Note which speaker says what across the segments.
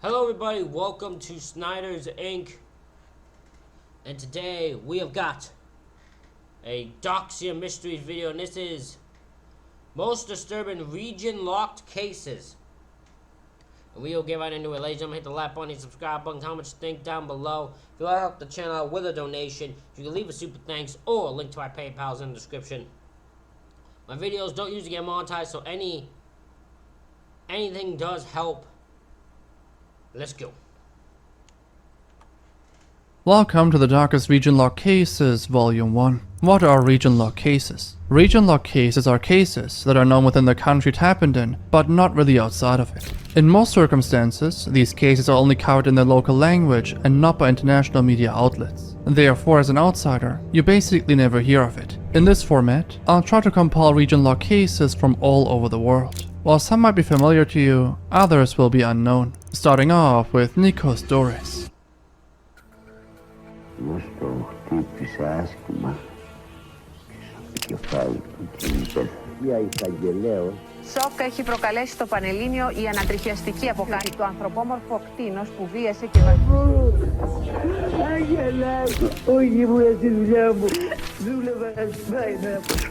Speaker 1: Hello everybody, welcome to Snyder's Inc. And today we have got a Doxia Mysteries video, and this is most disturbing region-locked cases. And we will get right into it, ladies and gentlemen. Hit the like button, subscribe button, comment what you think down below. If you want to help the channel out with a donation, you can leave a super thanks or a link to my PayPal is in the description. My videos don't usually get monetized, so anything does help. Let's go.
Speaker 2: Welcome to the Darkest Region Lock Cases, Volume 1. What are region lock cases? Region lock cases are cases that are known within the country it happened in, but not really outside of it. In most circumstances, these cases are only covered in their local language and not by international media outlets. Therefore, as an outsider, you basically never hear of it. In this format, I'll try to compile region lock cases from all over the world. While some might be familiar to you, others will be unknown. Starting off with Nikos Douris.
Speaker 3: Σοκ έχει προκαλέσει στο Πανελλήνιο η ανατριχιαστική αποκάλυψη του ανθρωπόμορφου κτήνος που βίασε και
Speaker 4: Άγγελα, όχι μου στη δουλειά μου. Δούλευα να σπάει.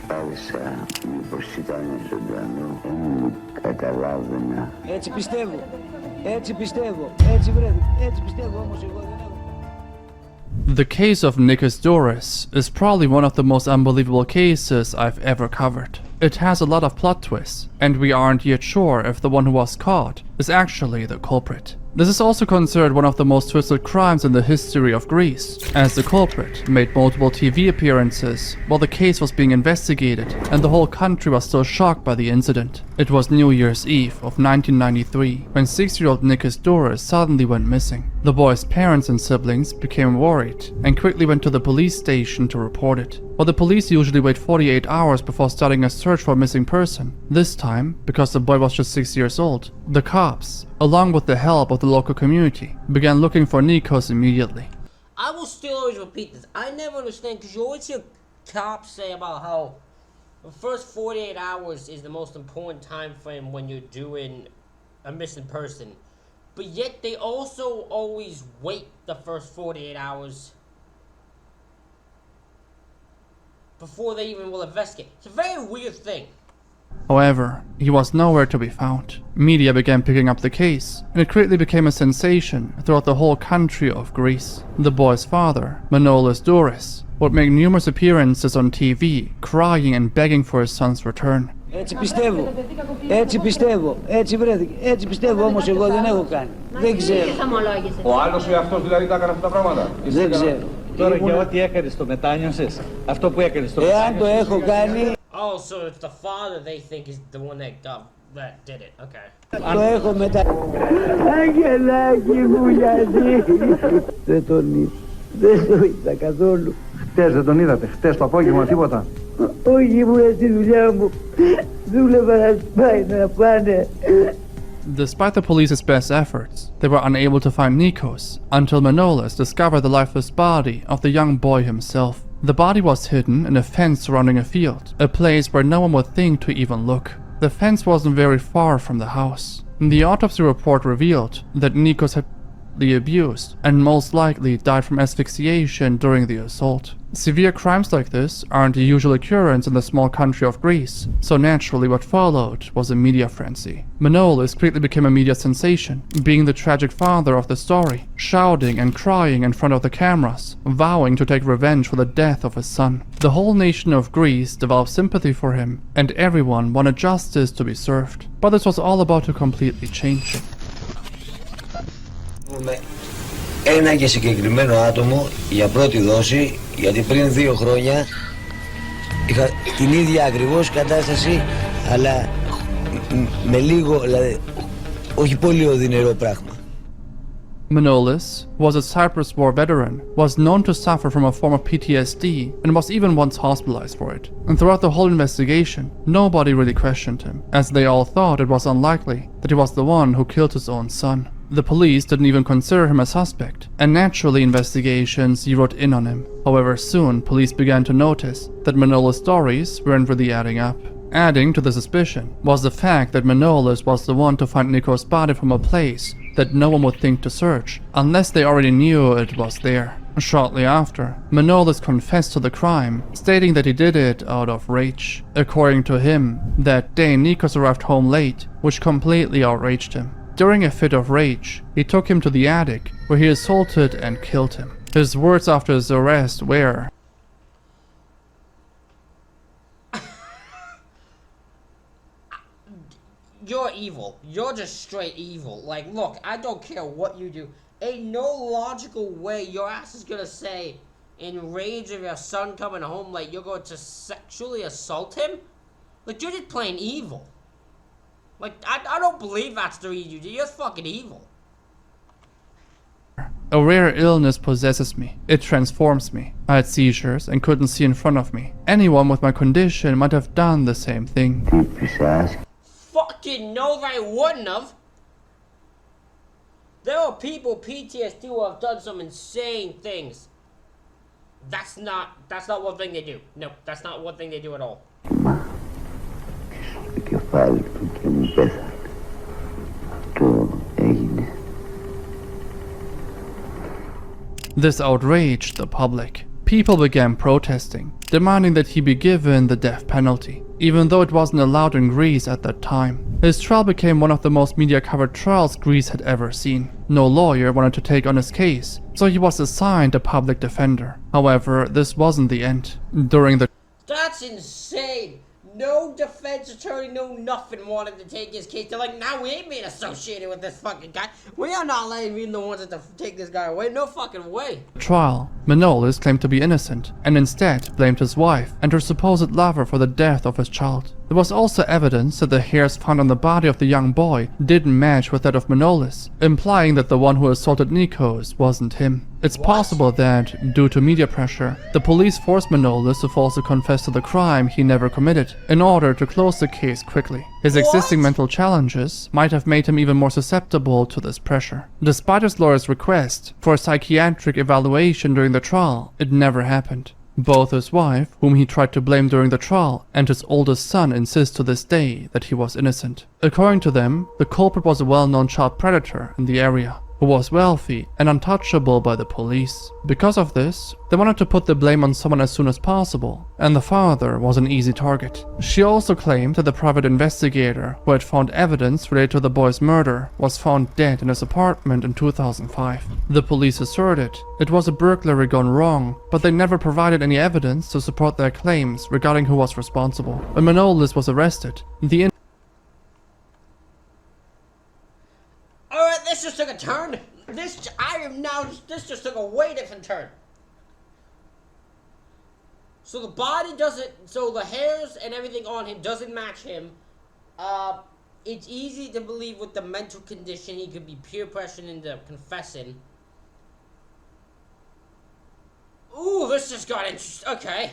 Speaker 5: Πάλισα μήπως ήταν ζωντανό, δεν καταλάβαινα.
Speaker 4: Έτσι πιστεύω, έτσι πιστεύω, έτσι βρέθηκε, έτσι πιστεύω όμως εγώ δεν έχω.
Speaker 2: The case of Nikos Douris is probably one of the most unbelievable cases I've ever covered. It has a lot of plot twists, and we aren't yet sure if the one who was caught is actually the culprit. This is also considered one of the most twisted crimes in the history of Greece, as the culprit made multiple TV appearances while the case was being investigated and the whole country was still shocked by the incident. It was New Year's Eve of 1993 when 6-year-old Nikos Douris suddenly went missing. The boy's parents and siblings became worried and quickly went to the police station to report it. While the police usually wait 48 hours before starting a search for a missing person, this time, because the boy was just 6 years old, the cops, along with the help of the local community, began looking for Nikos immediately.
Speaker 1: I will still always repeat this. I never understand, because you always hear cops say about how the first 48 hours is the most important time frame when you're doing a missing person. But yet they also always wait the first 48 hours before they even will investigate. It's a very weird thing.
Speaker 2: However, he was nowhere to be found. Media began picking up the case, and it quickly became a sensation throughout the whole country of Greece. The boy's father, Manolis Douris, would make numerous appearances on TV, crying and begging for his son's return.
Speaker 4: Έτσι πιστεύω, έτσι βρέθηκε, έτσι πιστεύω όμως εγώ δεν έχω κάνει. Δεν ξέρω.
Speaker 6: Ο άλλος ή αυτός δηλαδή τα έκανε αυτά τα πράγματα.
Speaker 4: Δεν ξέρω.
Speaker 6: Τώρα για ό,τι έκανες το μετάνιωσες, αυτό που έκανες το
Speaker 4: Εάν το έχω κάνει,
Speaker 1: Oh, so it's the father they think is the one that did it. Okay.
Speaker 4: το έχω μετά. Αγγελάκι μου γιατί. Δεν τον είδα. Δεν το είδα καθόλου.
Speaker 6: Χτες δεν τον είδατε, χτες το απόγευμα τίποτα.
Speaker 4: Όχι μου στη δουλειά μου. Δούλευα να σπάει να πάνε.
Speaker 2: Despite the police's best efforts, they were unable to find Nikos until Manolis discovered the lifeless body of the young boy himself. The body was hidden in a fence surrounding a field, a place where no one would think to even look. The fence wasn't very far from the house. The autopsy report revealed that Nikos had been abused and most likely died from asphyxiation during the assault. Severe crimes like this aren't a usual occurrence in the small country of Greece, so naturally what followed was a media frenzy. Manolis quickly became a media sensation, being the tragic father of the story, shouting and crying in front of the cameras, vowing to take revenge for the death of his son. The whole nation of Greece developed sympathy for him, and everyone wanted justice to be served. But this was all about to completely change.
Speaker 7: Ένα και συγκεκριμένο άτομο για πρώτη δόση, γιατί πριν 2 χρόνια είχα την ίδια ακριβώς κατάσταση, αλλά με λίγο, δηλαδή όχι πολύ οδυνηρό πράγμα.
Speaker 2: Manolis was a Cyprus War veteran, was known to suffer from a form of PTSD, and was even once hospitalized for it. And throughout the whole investigation, nobody really questioned him, as they all thought it was unlikely that he was the one who killed his own son. The police didn't even consider him a suspect, and naturally investigations zeroed in on him. However, soon police began to notice that Manolis' stories weren't really adding up. Adding to the suspicion was the fact that Manolis was the one to find Nikos' body from a place that no one would think to search unless they already knew it was there. Shortly after, Manolis confessed to the crime, stating that he did it out of rage. According to him, that day Nikos arrived home late, which completely outraged him. During a fit of rage, he took him to the attic, where he assaulted and killed him. His words after his arrest were,
Speaker 1: "You're evil. You're just straight evil. Like, look, I don't care what you do. Ain't no logical way your ass is gonna say, in rage of your son coming home late, you're going to sexually assault him? Like, you're just plain evil. Like, I don't believe that's the reason you do. You're fucking evil."
Speaker 2: "A rare illness possesses me. It transforms me. I had seizures and couldn't see in front of me. Anyone with my condition might have done the same thing."
Speaker 5: Τύπησας.
Speaker 1: Fucking no, they wouldn't have. There are people PTSD who have done some insane things. That's not one thing they do. No, that's not one thing they do at all.
Speaker 5: Στο κεφάλι του και μου πέθανε. Το έγινε.
Speaker 2: This outraged the public. People began protesting, demanding that he be given the death penalty, even though it wasn't allowed in Greece at that time. His trial became one of the most media-covered trials Greece had ever seen. No lawyer wanted to take on his case, so he was assigned a public defender. However, this wasn't the end. During the
Speaker 1: That's insane. No defense attorney, no nothing wanted to take his case. They're like, nah, we ain't being associated with this fucking guy. We are not letting being the ones that take this guy away. No fucking way.
Speaker 2: trial, Manolis claimed to be innocent and instead blamed his wife and her supposed lover for the death of his child. There was also evidence that the hairs found on the body of the young boy didn't match with that of Manolis, implying that the one who assaulted Nikos wasn't him. It's possible that, due to media pressure, the police forced Manolis to falsely confess to the crime he never committed, in order to close the case quickly. His existing mental challenges might have made him even more susceptible to this pressure. Despite his lawyer's request for a psychiatric evaluation during the trial, it never happened. Both his wife, whom he tried to blame during the trial, and his oldest son insist to this day that he was innocent. According to them, the culprit was a well-known child predator in the area, who was wealthy and untouchable by the police. Because of this, they wanted to put the blame on someone as soon as possible, and the father was an easy target. She also claimed that the private investigator who had found evidence related to the boy's murder was found dead in his apartment in 2005. The police asserted it was a burglary gone wrong, but they never provided any evidence to support their claims regarding who was responsible. When Manolis was arrested, the
Speaker 1: Alright, this just took a turn. This just took a way different turn. So the body doesn't, so the hairs and everything on him doesn't match him. It's easy to believe with the mental condition he could be peer pressured into confessing. Ooh, this just got interesting. Okay.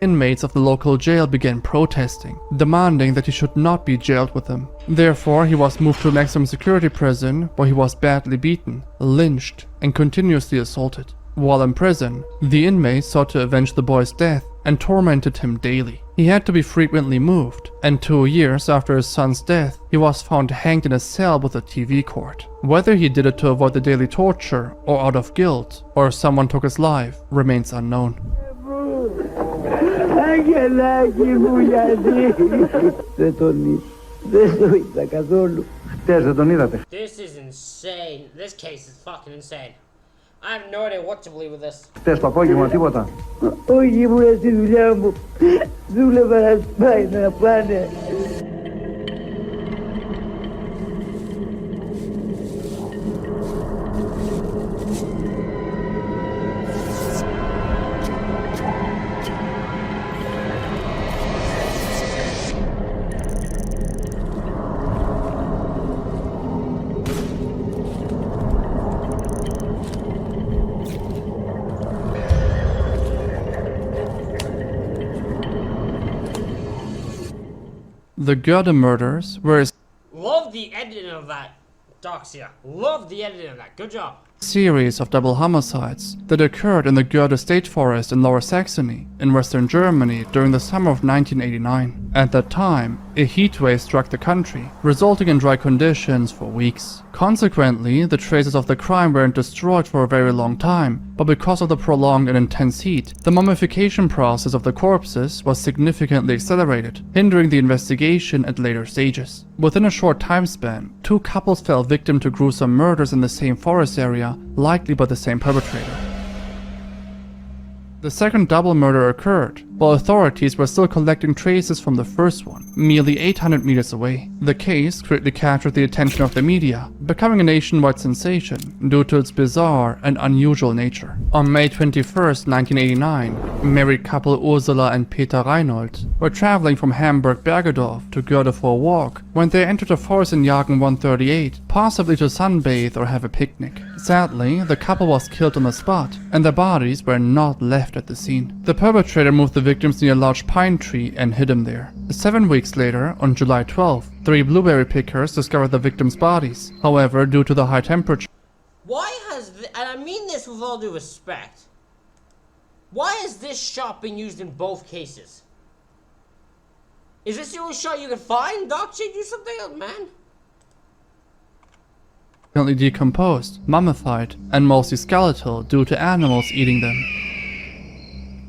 Speaker 2: inmates of the local jail began protesting, demanding that he should not be jailed with them. Therefore, he was moved to a maximum security prison where he was badly beaten, lynched, and continuously assaulted. While in prison, the inmates sought to avenge the boy's death and tormented him daily. He had to be frequently moved, and 2 years after his son's death, he was found hanged in a cell with a TV cord. Whether he did it to avoid the daily torture, or out of guilt, or someone took his life, remains unknown.
Speaker 4: Αγγελάκι μου, γιατί δεν το είδα καθόλου.
Speaker 6: Χτες δεν τον είδατε.
Speaker 1: This is insane. This case is fucking insane. I have no idea what to believe with this.
Speaker 6: Χτες το απόγευμα τίποτα.
Speaker 4: Όχι, ήμουν στη δουλειά μου. Δούλευα να σπάει να πάνε.
Speaker 2: The Goethe murders were
Speaker 1: Love the editing of that, Doxia. Love the editing of that. Good job.
Speaker 2: series of double homicides that occurred in the Goethe State Forest in Lower Saxony in Western Germany during the summer of 1989. At that time, a heatwave struck the country, resulting in dry conditions for weeks. Consequently, the traces of the crime weren't destroyed for a very long time, but because of the prolonged and intense heat, the mummification process of the corpses was significantly accelerated, hindering the investigation at later stages. Within a short time span, two couples fell victim to gruesome murders in the same forest area, likely by the same perpetrator. The second double murder occurred while authorities were still collecting traces from the first one, merely 800 meters away. The case quickly captured the attention of the media, becoming a nationwide sensation due to its bizarre and unusual nature. On May 21st, 1989, married couple Ursula and Peter Reinhold were traveling from Hamburg-Bergedorf to Goethe for a walk when they entered a forest in Jagen 138, possibly to sunbathe or have a picnic. Sadly, the couple was killed on the spot, and their bodies were not left at the scene. The perpetrator moved the victims near a large pine tree and hid them there. 7 weeks later, on July 12, 3 blueberry pickers discovered the victims' bodies. However, due to the high temperature,
Speaker 1: and I mean this with all due respect, why has this shot been used in both cases? Is this the only shot you can find? Doc, should do something else, man.
Speaker 2: decomposed, mummified, and mostly skeletal due to animals eating them.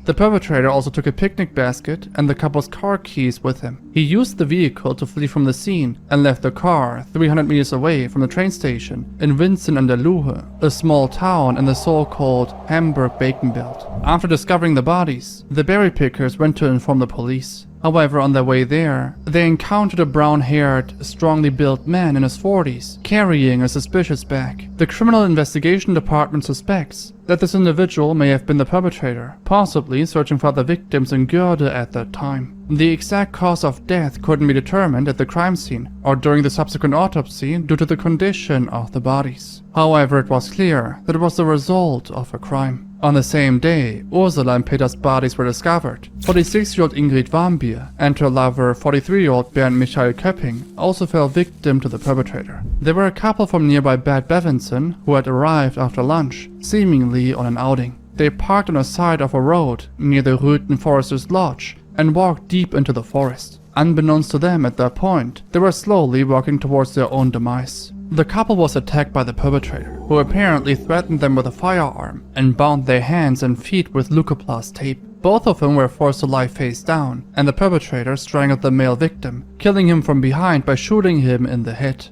Speaker 2: The perpetrator also took a picnic basket and the couple's car keys with him. He used the vehicle to flee from the scene and left the car 300 meters away from the train station in Winsen an der Luhe, a small town in the so-called Hamburg-Bacon-Belt. After discovering the bodies, the berry pickers went to inform the police. However, on their way there, they encountered a brown-haired, strongly built man in his 40s, carrying a suspicious bag. The Criminal Investigation Department suspects that this individual may have been the perpetrator, possibly searching for other victims in Goethe at that time. The exact cause of death couldn't be determined at the crime scene or during the subsequent autopsy due to the condition of the bodies. However, it was clear that it was the result of a crime. On the same day, Ursula and Peter's bodies were discovered. 46-year-old Ingrid Warmbier and her lover, 43-year-old Bernd Michael Köpping, also fell victim to the perpetrator. They were a couple from nearby Bad Bevensen who had arrived after lunch, seemingly on an outing. They parked on the side of a road near the Rüten Forester's Lodge and walked deep into the forest. Unbeknownst to them at that point, they were slowly walking towards their own demise. The couple was attacked by the perpetrator, who apparently threatened them with a firearm and bound their hands and feet with leukoplast tape. Both of them were forced to lie face down, and the perpetrator strangled the male victim, killing him from behind by shooting him in the head.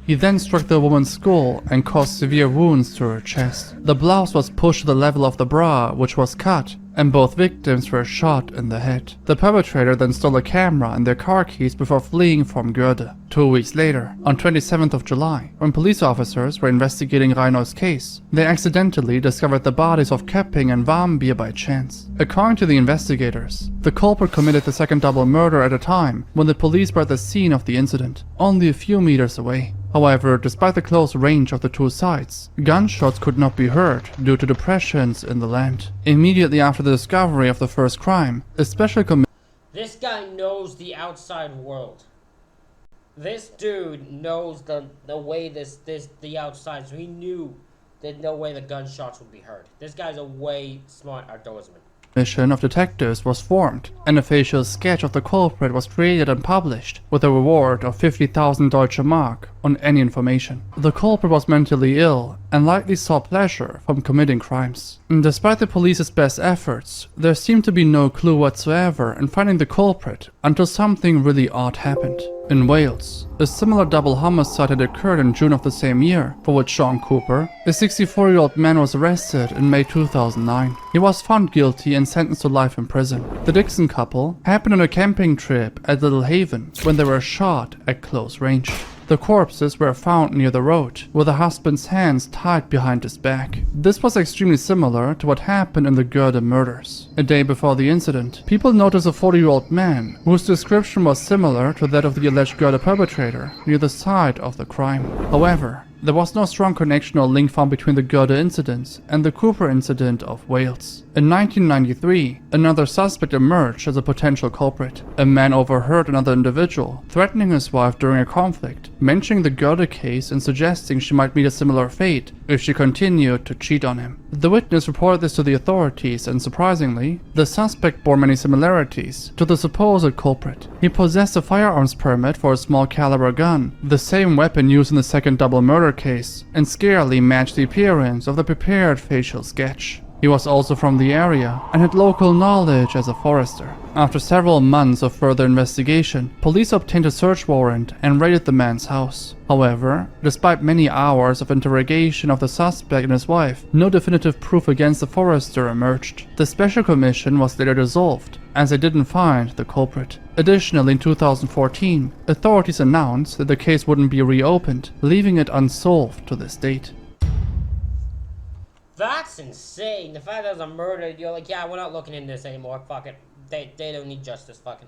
Speaker 2: He then struck the woman's skull and caused severe wounds to her chest. The blouse was pushed to the level of the bra, which was cut, and both victims were shot in the head. The perpetrator then stole a camera and their car keys before fleeing from Goethe. 2 weeks later, on 27th of July, when police officers were investigating Reinhold's case, they accidentally discovered the bodies of Köpping and Warmbier by chance. According to the investigators, the culprit committed the second double murder at a time when the police were at the scene of the incident, only a few meters away. However, despite the close range of the two sites, gunshots could not be heard due to depressions in the land. Immediately after the discovery of the first crime, a special committee.
Speaker 1: This guy knows the outside world. This dude knows the way the outside, so he knew that no way the gunshots would be heard. This guy's a way smart outdoorsman.
Speaker 2: Mission of detectives was formed, and a facial sketch of the culprit was created and published, with a reward of 50,000 Deutsche Mark on any information. The culprit was mentally ill and likely saw pleasure from committing crimes. Despite the police's best efforts, there seemed to be no clue whatsoever in finding the culprit until something really odd happened. In Wales, a similar double homicide had occurred in June of the same year, for which Sean Cooper, a 64-year-old man, was arrested in May 2009. He was found guilty and sentenced to life in prison. The Dixon couple happened on a camping trip at Little Haven when they were shot at close range. The corpses were found near the road, with the husband's hands tied behind his back. This was extremely similar to what happened in the Goethe murders. A day before the incident, people noticed a 40-year-old man, whose description was similar to that of the alleged Goethe perpetrator, near the site of the crime. However, There was no strong connection or link found between the Garda incident and the Cooper incident of Wales. In 1993, another suspect emerged as a potential culprit. A man overheard another individual threatening his wife during a conflict, mentioning the Garda case and suggesting she might meet a similar fate if she continued to cheat on him. The witness reported this to the authorities, and surprisingly, the suspect bore many similarities to the supposed culprit. He possessed a firearms permit for a small caliber gun, the same weapon used in the second double murder case, and scarily matched the appearance of the prepared facial sketch. He was also from the area and had local knowledge as a forester. After several months of further investigation, police obtained a search warrant and raided the man's house. However, despite many hours of interrogation of the suspect and his wife, no definitive proof against the forester emerged. The special commission was later dissolved, as they didn't find the culprit. Additionally, in 2014, authorities announced that the case wouldn't be reopened, leaving it unsolved to this date.
Speaker 1: That's insane. The fact that it was a murder, you're like, yeah, we're not looking into this anymore. Fuck it. They don't need justice. Fucking.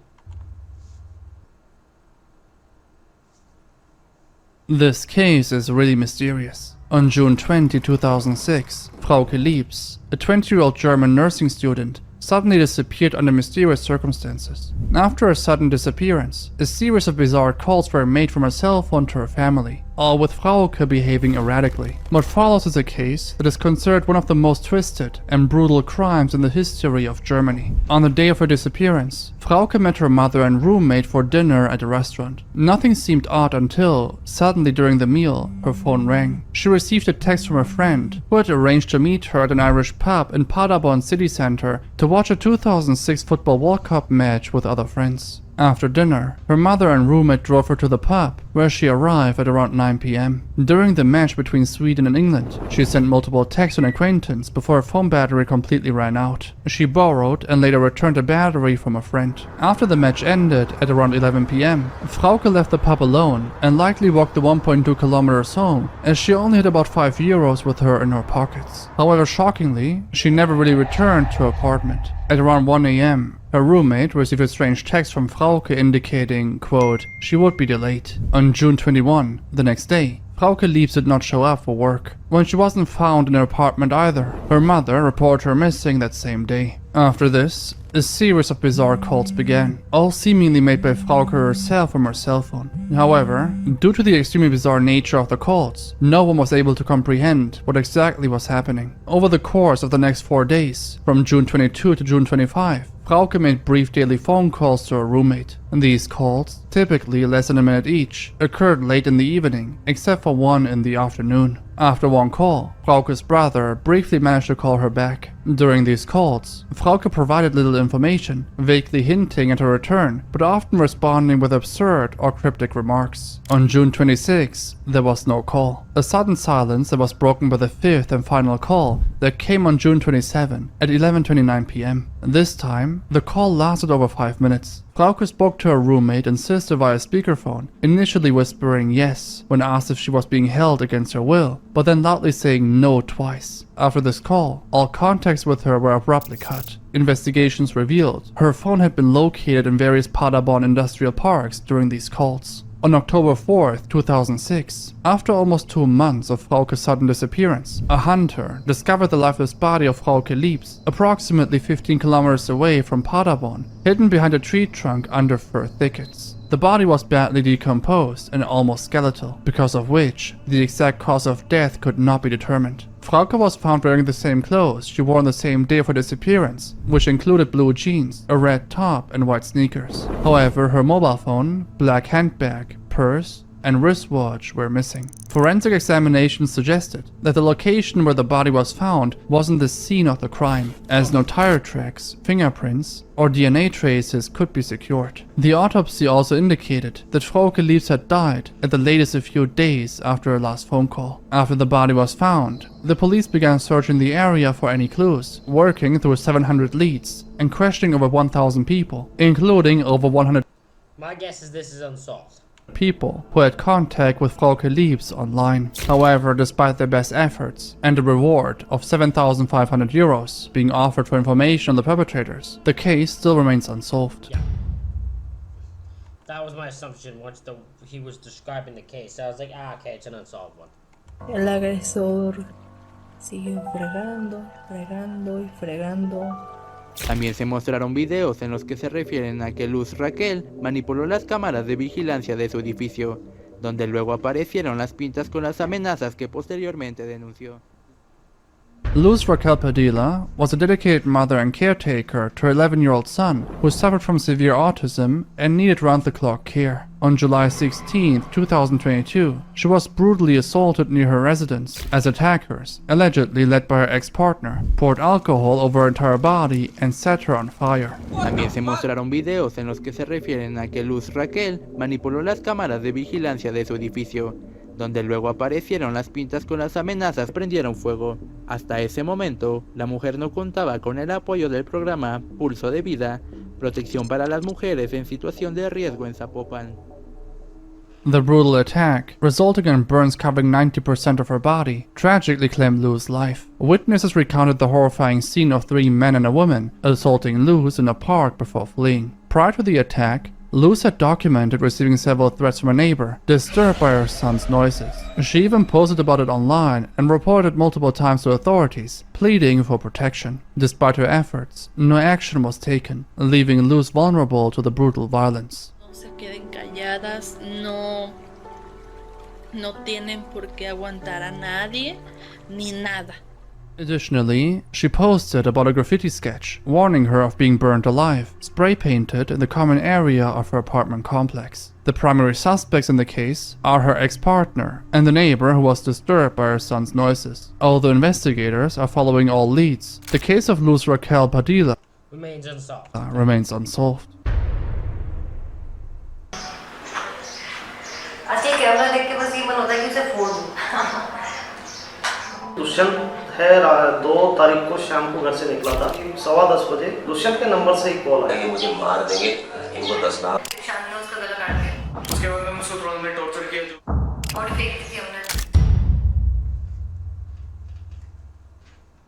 Speaker 2: This case is really mysterious. On June 20, 2006, Frauke Liebs, a 20-year-old German nursing student, suddenly disappeared under mysterious circumstances. After her sudden disappearance, a series of bizarre calls were made from her cell phone to her family, all with Frauke behaving erratically. What follows is a case that is considered one of the most twisted and brutal crimes in the history of Germany. On the day of her disappearance, Frauke met her mother and roommate for dinner at a restaurant. Nothing seemed odd until, suddenly during the meal, her phone rang. She received a text from a friend who had arranged to meet her at an Irish pub in Paderborn city center to watch a 2006 football World Cup match with other friends. After dinner, her mother and roommate drove her to the pub, where she arrived at around 9 p.m. During the match between Sweden and England, she sent multiple texts to an acquaintance before her phone battery completely ran out. She borrowed and later returned a battery from a friend. After the match ended at around 11 p.m., Frauke left the pub alone and likely walked the 1.2 kilometers home, as she only had about €5 with her in her pockets. However, shockingly, she never really returned to her apartment. At around 1 a.m., her roommate received a strange text from Frauke indicating, quote, she would be delayed. On June 21, the next day, Frauke Liebs did not show up for work. When she wasn't found in her apartment either, her mother reported her missing that same day. After this, a series of bizarre calls began, all seemingly made by Frauke herself from her cell phone. However, due to the extremely bizarre nature of the calls, no one was able to comprehend what exactly was happening. Over the course of the next 4 days, from June 22 to June 25, Frauke made brief daily phone calls to her roommate. These calls, typically less than a minute each, occurred late in the evening, except for one in the afternoon. After one call, Frauke's brother briefly managed to call her back. During these calls, Frauke provided little information, vaguely hinting at her return, but often responding with absurd or cryptic remarks. On June 26, there was no call. A sudden silence that was broken by the fifth and final call that came on June 27 at 11:29 p.m. This time, the call lasted over 5 minutes. Frauke spoke to her roommate and sister via speakerphone, initially whispering yes when asked if she was being held against her will, but then loudly saying no twice. After this call, all contacts with her were abruptly cut. Investigations revealed her phone had been located in various Paderborn industrial parks during these calls. On October 4th, 2006, after almost 2 months of Frauke's sudden disappearance, a hunter discovered the lifeless body of Frauke Liebs approximately 15 kilometers away from Paderborn, hidden behind a tree trunk under fir thickets. The body was badly decomposed and almost skeletal, because of which the exact cause of death could not be determined. Frauke was found wearing the same clothes she wore on the same day of her disappearance, which included blue jeans, a red top, and white sneakers. However, her mobile phone, black handbag, purse, and wristwatch were missing. Forensic examinations suggested that the location where the body was found wasn't the scene of the crime, as no tire tracks, fingerprints, or DNA traces could be secured. The autopsy also indicated that Frauke Liebs had died at the latest a few days after her last phone call. After the body was found, the police began searching the area for any clues, working through 700 leads and questioning over 1,000 people, including over 100
Speaker 1: My guess is this is unsolved.
Speaker 2: people who had contact with Frauke Liebs online. However, despite their best efforts and a reward of €7,500 being offered for information on the perpetrators, the case still remains unsolved.
Speaker 1: Yeah. That was my assumption once he was describing the case. I was like, okay, it's an unsolved one.
Speaker 8: El agresor sigue fregando, fregando y fregando.
Speaker 9: También se mostraron videos en los que se refieren a que Luz Raquel manipuló las cámaras de vigilancia de su edificio, donde luego aparecieron las pintas con las amenazas que posteriormente denunció.
Speaker 2: Luz Raquel Padilla was a dedicated mother and caretaker to her 11-year-old son, who suffered from severe autism and needed round-the-clock care. On July 16, 2022, she was brutally assaulted near her residence as attackers, allegedly led by her ex-partner, poured alcohol over her entire body and set her on fire.
Speaker 9: También se mostraron videos en los que se refieren a que Luz Raquel manipuló las cámaras de vigilancia de su edificio, donde luego aparecieron las pintas con las amenazas prendieron fuego. Hasta ese momento, la mujer no contaba con el apoyo del programa Pulso de Vida, protección para las mujeres en situación de riesgo en Zapopan.
Speaker 2: The brutal attack, resulting in burns covering 90% of her body, tragically claimed Luz's life. Witnesses recounted the horrifying scene of 3 men and a woman assaulting Luz in a park before fleeing. Prior to the attack, Luz had documented receiving several threats from a neighbor, disturbed by her son's noises. She even posted about it online and reported multiple times to authorities, pleading for protection. Despite her efforts, no action was taken, leaving Luz vulnerable to the brutal violence.
Speaker 8: No se queden calladas, no tienen por qué aguantar a nadie, ni nada.
Speaker 2: Additionally, she posted about a graffiti sketch warning her of being burned alive, spray painted in the common area of her apartment complex. The primary suspects in the case are her ex-partner and the neighbor who was disturbed by her son's noises. Although investigators are following all leads, the case of Luz Raquel Padilla
Speaker 1: Remains unsolved.
Speaker 2: remains unsolved.
Speaker 10: Dushyant है 2 तारीख को शाम को घर से निकला था 10:15 बजे दुष्यंत के नंबर से ही कॉल आया मुझे मार देंगे इनको 10 लाख उसके बाद में मुझसे थोड़ा में टॉर्चर किया और फेक किया हमने.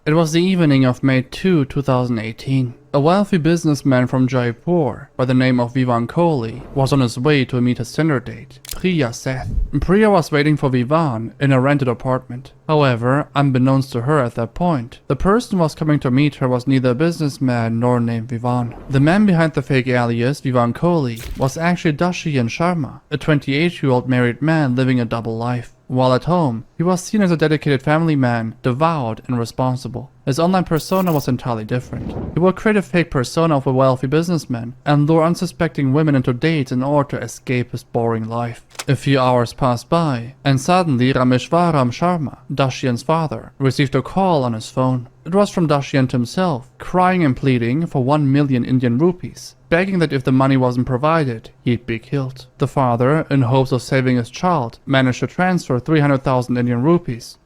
Speaker 2: It was the evening of May 2, 2018. A wealthy businessman from Jaipur by the name of Vivan Kohli was on his way to meet his Tinder date, Priya Seth. Priya was waiting for Vivan in a rented apartment. However, unbeknownst to her at that point, the person who was coming to meet her was neither a businessman nor named Vivan. The man behind the fake alias, Vivan Kohli, was actually Dashian Sharma, a 28-year-old married man living a double life. While at home, he was seen as a dedicated family man, devout and responsible. His online persona was entirely different. He would create a fake persona of a wealthy businessman and lure unsuspecting women into dates in order to escape his boring life. A few hours passed by, and suddenly Rameshwaram Sharma, Dashian's father, received a call on his phone. It was from Dashian himself, crying and pleading for 1 million Indian rupees, begging that if the money wasn't provided, he'd be killed. The father, in hopes of saving his child, managed to transfer 300,000 Indian rupees.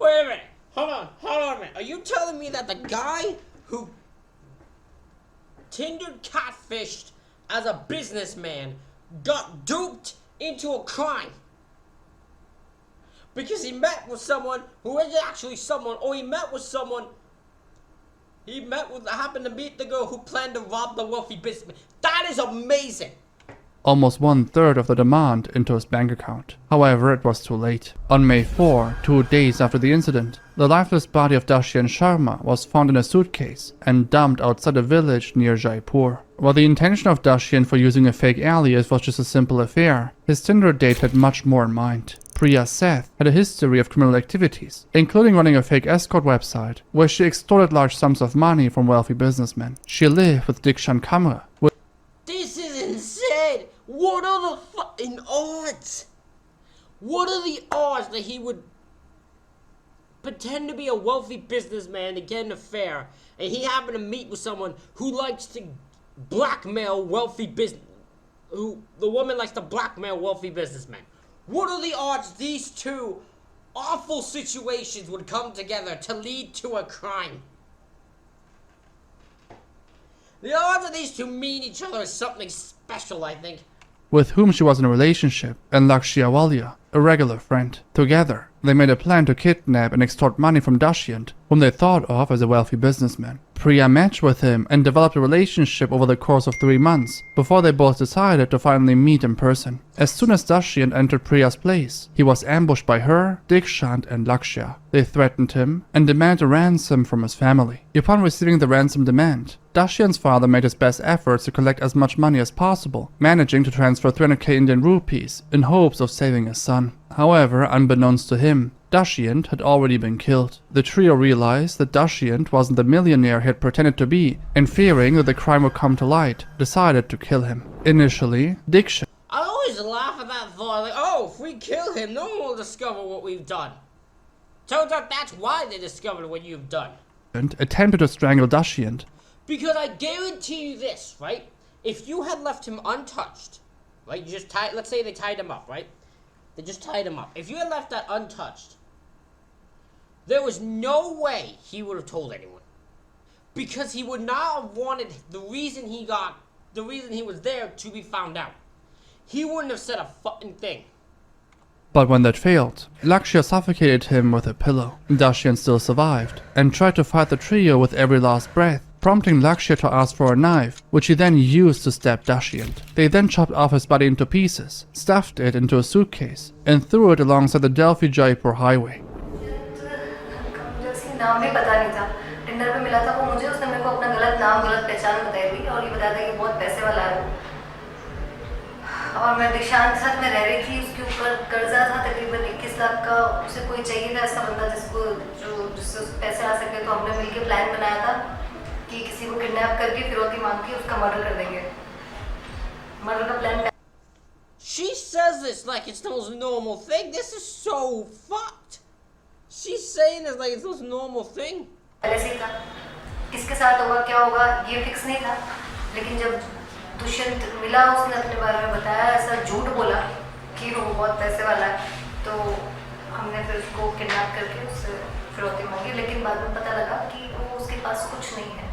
Speaker 1: Wait a minute. Hold on a minute. Are you telling me that the guy who Tinder catfished as a businessman got duped into a crime? Because he met with someone who isn't actually someone, or he happened to meet the girl who planned to rob the wealthy businessman. That is amazing!
Speaker 2: Almost 1/3 of the demand into his bank account. However, it was too late. On May 4, 2 days after the incident, the lifeless body of Dashian Sharma was found in a suitcase and dumped outside a village near Jaipur. While the intention of Dashian for using a fake alias was just a simple affair, his Tinder date had much more in mind. Priya Seth had a history of criminal activities, including running a fake escort website where she extorted large sums of money from wealthy businessmen. She lived with Dikshan Kamra.
Speaker 1: This is insane! What are the fucking odds? What are the odds that he would pretend to be a wealthy businessman to get an affair, and he happened to meet with someone who likes to blackmail wealthy the woman likes to blackmail wealthy businessmen? What are the odds these two awful situations would come together to lead to a crime? The odds of these two meeting each other is something special, I think.
Speaker 2: With whom she was in a relationship, and Lakshya Walia, a regular friend. Together, they made a plan to kidnap and extort money from Dushyant, whom they thought of as a wealthy businessman. Priya matched with him and developed a relationship over the course of 3 months, before they both decided to finally meet in person. As soon as Dushyant entered Priya's place, he was ambushed by her, Dikshant and Lakshya. They threatened him and demanded a ransom from his family. Upon receiving the ransom demand, Dushyant's father made his best efforts to collect as much money as possible, managing to transfer 300k Indian rupees in hopes of saving his son. However, unbeknownst to him, Dushyant had already been killed. The trio realized that Dushyant wasn't the millionaire he had pretended to be, and fearing that the crime would come to light, decided to kill him. Initially, Dikshant
Speaker 1: I always laugh at that thought, like, oh, if we kill him, no one will discover what we've done. Turns out that's why they discovered what you've done.
Speaker 2: attempted to strangle Dushyant.
Speaker 1: Because I guarantee you this, right? If you had left him untouched, right? You just tied, let's say they tied him up, right? They just tied him up. If you had left that untouched, there was no way he would have told anyone. Because he would not have wanted the reason he was there to be found out. He wouldn't have said a fucking thing.
Speaker 2: But when that failed, Lakshya suffocated him with a pillow. Dushyant still survived, and tried to fight the trio with every last breath, prompting Lakshya to ask for a knife, which he then used to stab Dushyant. They then chopped off his body into pieces, stuffed it into a suitcase, and threw it alongside the Delhi-Jaipur highway.
Speaker 11: नाम भी पता नहीं था Tinder पे मिला था वो मुझे उसने मेरे को अपना गलत नाम गलत पहचान बताई थी और ये बताया था कि बहुत पैसे वाला है और मैं दीक्षांत के साथ में रह रही थी उसके ऊपर कर्जा था तकरीबन 21 लाख का उसे कोई चाहिए था ऐसा बंदा जिससे पैसे आ सके तो हमने मिलकर प्लान बनाया था कि किसी को किडनैप करके फिरौती मांग के उसका मर्डर कर देंगे मर्डर का plan
Speaker 1: She says this like it's the most normal thing. This is so fucked. She's saying this like it's the most normal thing.
Speaker 11: पहले से ही था किसके साथ होगा क्या होगा ये फिक्स नहीं था लेकिन जब दुष्यंत मिला उसने अपने बारे में बताया ऐसा झूठ बोला कि वो बहुत पैसे वाला है तो हमने फिर उसको किडनैप करके उससे फिरौती मांगी लेकिन बाद में पता लगा कि वो उसके पास कुछ नहीं है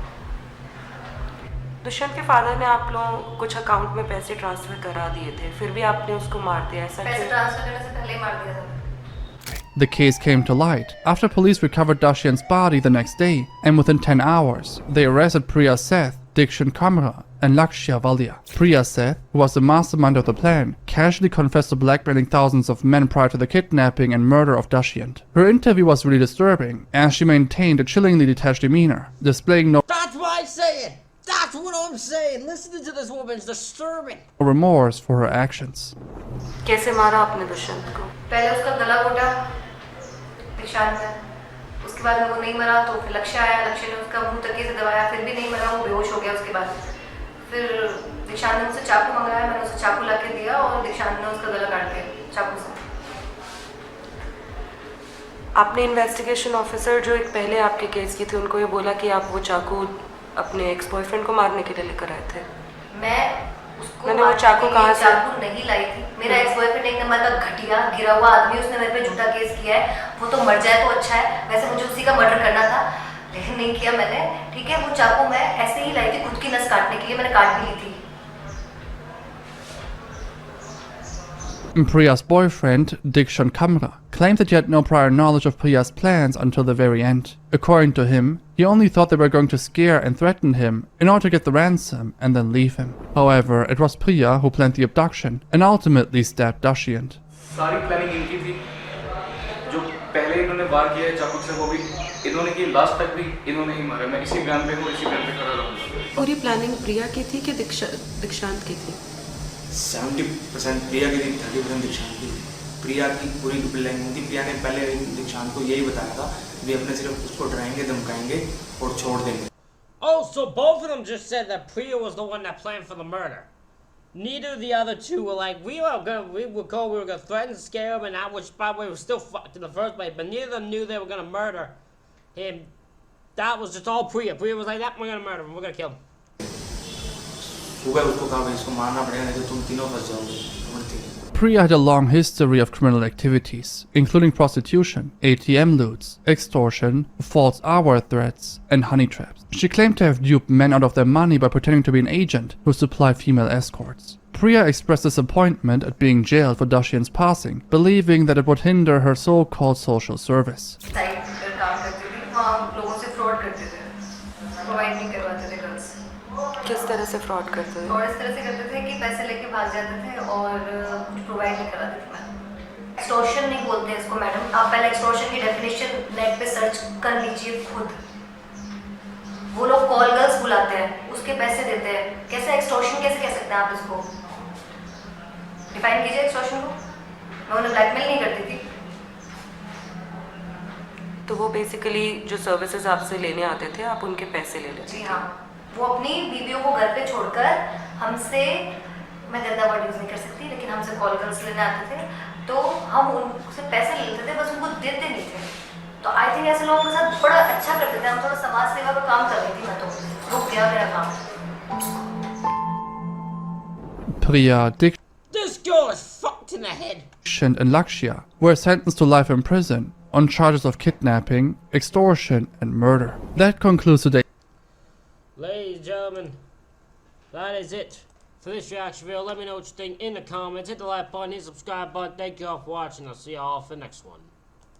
Speaker 12: दुष्यंत के फादर ने आप लोग कुछ अकाउंट में पैसे ट्रांसफर करा दिए थे फिर भी आपने उसको मार दिया ऐसा
Speaker 11: पैसे ट्रांसफर करने से पहले ही मार दिया था
Speaker 2: The case came to light after police recovered Dushyant's body the next day, and within 10 hours, they arrested Priya Seth, Dikshant Kamra, and Lakshya Valia. Priya Seth, who was the mastermind of the plan, casually confessed to blackmailing thousands of men prior to the kidnapping and murder of Dushyant. Her interview was really disturbing, as she maintained a chillingly detached demeanor, displaying no
Speaker 1: That's what I'm saying! That's what I'm saying! Listening to this woman is disturbing!
Speaker 2: remorse for her actions.
Speaker 12: कैसे मारा आपने दुष्यंत को
Speaker 11: पहले उसका गला घोटा दीक्षांत ने उसके बाद में वो नहीं मरा तो फिर लक्ष्य आया लक्ष्य ने उसका मुंह तकिए से दबाया फिर भी नहीं मरा वो बेहोश हो गया उसके बाद फिर दीक्षांत ने मुझसे चाकू मंगाया मैंने उसे चाकू ला के दिया और दीक्षांत ने उसका गला काट दिया चाकू से
Speaker 12: आपने इन्वेस्टिगेशन ऑफिसर जो एक पहले आपके केस की थी उनको ये बोला कि आप वो चाकू अपने एक्स बॉयफ्रेंड को मारने के लिए लेकर आए थे
Speaker 11: मैं उसको
Speaker 12: मैंने वो चाकू कहाँ से
Speaker 11: चाकू नहीं लाई थी मेरा एक्स बॉयफ्रेंड एक नंबर का घटिया गिरा हुआ आदमी उसने मेरे पे झूठा केस किया है वो तो मर जाए तो अच्छा है वैसे मुझे उसी का मर्डर करना था लेकिन नहीं किया मैंने ठीक है वो चाकू मैं ऐसे ही लाई थी खुद की नस काटने के लिए मैंने काट भी ली थी
Speaker 2: Priya's boyfriend, Dikshant Kamra, claimed that he had no prior knowledge of Priya's plans until the very end. According to him, he only thought they were going to scare and threaten him in order to get the ransom and then leave him. However, it was Priya who planned the abduction and ultimately stabbed Dushyant.
Speaker 13: सारी planning इनकी थी जो पहले इन्होंने वार किया है चाकू से वो भी इन्होंने की लास्ट तक भी इन्होंने ही मारा मैं इसी प्लान पे हूँ इसी प्लान पे खड़ा रहूँगा
Speaker 12: पूरी प्लानिंग प्रिया की थी कि दीक्षांत की थी
Speaker 13: 70% प्रिया की थी 30% दीक्षांत की थी प्रिया की पूरी प्लानिंग थी प्रिया ने पहले दीक्षांत को यही बताया था वे अपने सिर्फ उसको डराएंगे धमकाएंगे और छोड़ देंगे
Speaker 1: Oh, so both of them just said that Priya was the one that planned for the murder. Neither of the other two were like, we were gonna threaten, scare him, and that was probably was still fucked in the first place, but neither of them knew they were gonna murder him. That was just all Priya. Priya was like, that we're gonna murder him, we're gonna kill him.
Speaker 13: सुबह उसको कहा इसको मारना पड़ेगा नहीं तो तुम तीनों फंस जाओगे
Speaker 2: Priya had a long history of criminal activities, including prostitution, ATM loots, extortion, false hour threats, and honey traps. She claimed to have duped men out of their money by pretending to be an agent who supplied female escorts. Priya expressed disappointment at being jailed for Dashian's passing, believing that it would hinder her so-called social service.
Speaker 11: Site पर काम करती थी, वहाँ लोगों से fraud करते थे, provide नहीं करवाते थे गर्ल्स।
Speaker 12: किस तरह से फ्रॉड करते थे?
Speaker 11: और इस तरह से करते थे कि पैसे लेके भाग जाते थे और कुछ प्रोवाइड नहीं कराते थे। एक्सटॉर्शन नहीं बोलते इसको मैडम, आप पहले एक्सटॉर्शन की डेफिनेशन नेट पे सर्च कर लीजिए खुद। वो लोग कॉल गर्ल्स बुलाते हैं, उसके पैसे देते हैं, कैसे एक्सटॉर्शन कैसे कह सकते हैं आप इसको? डिफाइन कीजिए एक्सटॉर्शन को। मैं उन्हें ब्लैकमेल नहीं करती थी।
Speaker 12: तो वो बेसिकली जो सर्विसेज आपसे लेने आते थे, आप उनके पैसे ले लेते थे?
Speaker 11: जी हाँ, वो अपनी बीवियों को घर पे छोड़कर हमसे, मैं गंदा वर्ड यूज़ नहीं कर सकती, लेकिन हमसे कॉल गर्ल्स लेने आते थे, तो हम उनसे पैसे ले लेते थे, बस उनको देते नहीं थे। तो आई थिंक ऐसे लोगों के साथ बड़ा अच्छा करते थे हम, थोड़ा समाज सेवा का काम कर रही थी मैं, तो रुक गया मेरा काम।
Speaker 2: Priya,
Speaker 1: This girl is fucked in the head.
Speaker 2: Dikshan and Lakshya were sentenced to life in prison on charges of kidnapping, extortion, and murder. That concludes today.
Speaker 1: Ladies and gentlemen, that is it for this reaction video. Let me know what you think in the comments. Hit the like button, hit the subscribe button. Thank you all for watching. I'll see you all for the next one.